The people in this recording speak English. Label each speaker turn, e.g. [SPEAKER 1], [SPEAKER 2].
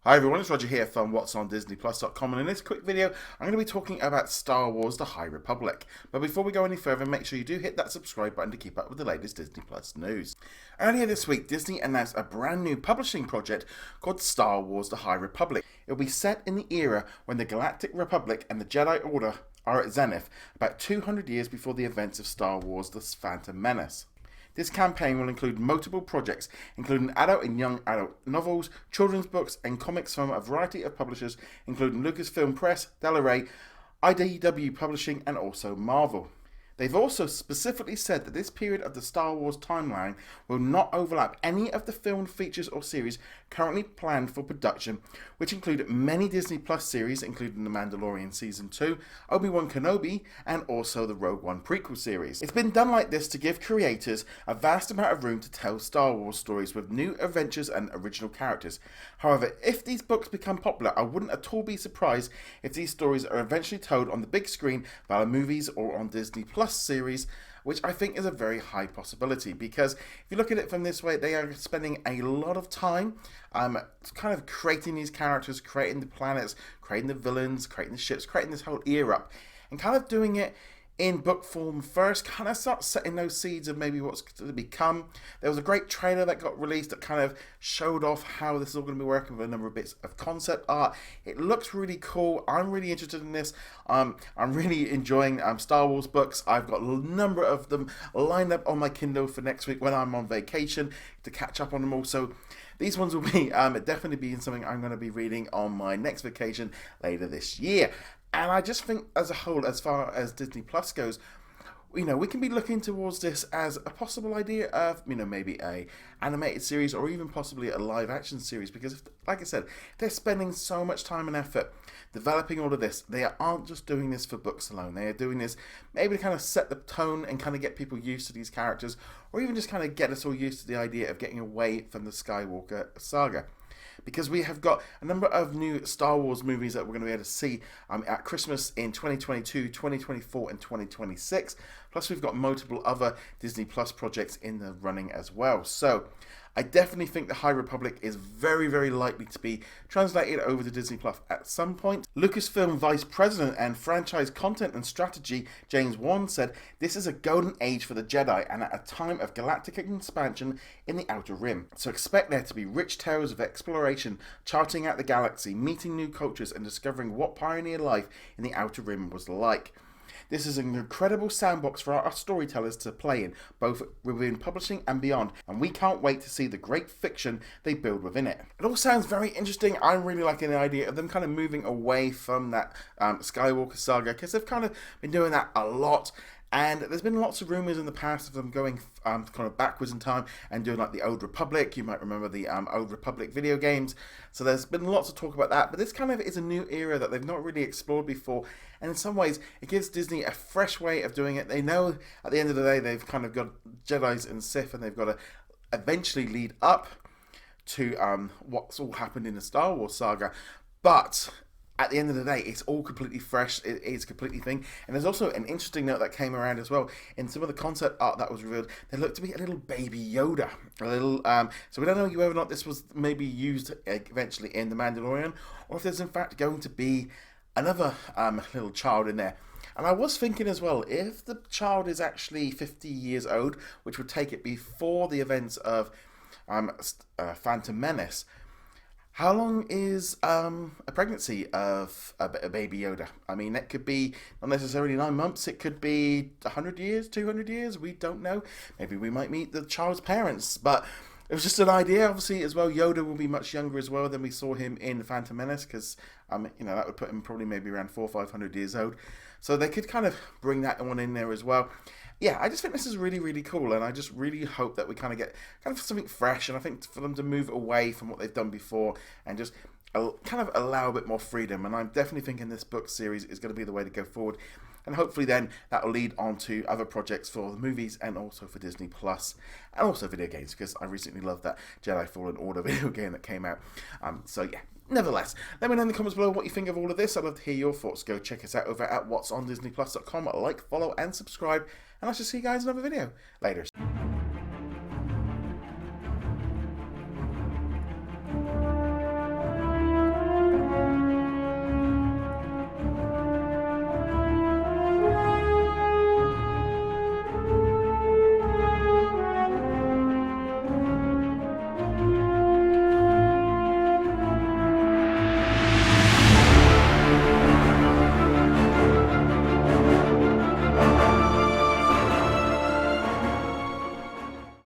[SPEAKER 1] Hi everyone, it's Roger here from What's on DisneyPlus.com, and in this quick video I'm going to be talking about Star Wars The High Republic. But before we go any further, make sure you do hit that subscribe button to keep up with the latest Disney Plus news. Earlier this week, Disney announced a brand new publishing project called Star Wars The High Republic. It will be set in the era when the Galactic Republic and the Jedi Order are at zenith, about 200 years before the events of Star Wars The Phantom Menace. This campaign will include multiple projects, including adult and young adult novels, children's books, and comics from a variety of publishers, including Lucasfilm Press, Del Rey, IDW Publishing, and also Marvel. They've also specifically said that this period of the Star Wars timeline will not overlap any of the filmed features or series currently planned for production, which include many Disney Plus series, including The Mandalorian Season 2, Obi-Wan Kenobi, and also the Rogue One prequel series. It's been done like this to give creators a vast amount of room to tell Star Wars stories with new adventures and original characters. However, if these books become popular, I wouldn't at all be surprised if these stories are eventually told on the big screen via movies or on Disney Plus series, which I think is a very high possibility, because if you look at it from this way, they are spending a lot of time kind of creating these characters, creating the planets, creating the villains, creating the ships, creating this whole era up, and kind of doing it in book form first, kind of start setting those seeds of maybe what's going to become. There was a great trailer that got released that kind of showed off how this is all going to be working with a number of bits of concept art. It looks really cool. I'm really interested in this. I'm really enjoying Star Wars books. I've got a number of them lined up on my Kindle for next week when I'm on vacation to catch up on them all. So these ones will be definitely being something I'm going to be reading on my next vacation later this year. And I just think as a whole, as far as Disney Plus goes, we can be looking towards this as a possible idea of, maybe a animated series or even possibly a live action series, because like I said, they're spending so much time and effort developing all of this. They aren't just doing this for books alone. They are doing this maybe to kind of set the tone and kind of get people used to these characters, or even just kind of get us all used to the idea of getting away from the Skywalker saga. Because we have got a number of new Star Wars movies that we're going to be able to see at Christmas in 2022, 2024, and 2026. Plus, we've got multiple other Disney Plus projects in the running as well. So, I definitely think The High Republic is very, very likely to be translated over to Disney Plus at some point. Lucasfilm Vice President and Franchise Content and Strategy James Wan said, "This is a golden age for the Jedi and at a time of galactic expansion in the Outer Rim. So expect there to be rich tales of exploration, charting out the galaxy, meeting new cultures and discovering what pioneer life in the Outer Rim was like. This is an incredible sandbox for our storytellers to play in, both within publishing and beyond, and we can't wait to see the great fiction they build within it." It all sounds very interesting. I'm really liking the idea of them kind of moving away from that Skywalker saga, because they've kind of been doing that a lot. And there's been lots of rumours in the past of them going kind of backwards in time and doing like the Old Republic. You might remember the Old Republic video games. So there's been lots of talk about that. But this kind of is a new era that they've not really explored before. And in some ways, it gives Disney a fresh way of doing it. They know at the end of the day, they've kind of got Jedis and Sith, and they've got to eventually lead up to what's all happened in the Star Wars saga. But at the end of the day, it's all completely fresh. It's completely thing. And there's also an interesting note that came around as well. In some of the concept art that was revealed, there looked to be a little baby Yoda. So we don't know whether or not this was maybe used eventually in The Mandalorian, or if there's in fact going to be another little child in there. And I was thinking as well, if the child is actually 50 years old, which would take it before the events of Phantom Menace, how long is a pregnancy of a baby Yoda? I mean, that could be not necessarily 9 months. It could be 100 years, 200 years. We don't know. Maybe we might meet the child's parents. But it was just an idea. Obviously, as well, Yoda will be much younger as well than we saw him in The Phantom Menace, because that would put him probably maybe around 400 or 500 years old. So they could kind of bring that one in there as well. Yeah, I just think this is really, really cool, and I just really hope that we kind of get something fresh, and I think for them to move away from what they've done before and just kind of allow a bit more freedom. And I'm definitely thinking this book series is going to be the way to go forward, and hopefully then that will lead on to other projects for the movies and also for Disney Plus and also video games, because I recently loved that Jedi Fallen Order video game that came out. So yeah. Nevertheless, let me know in the comments below what you think of all of this. I'd love to hear your thoughts. Go check us out over at whatsondisneyplus.com. Like, follow, and subscribe. And I shall see you guys in another video. Later.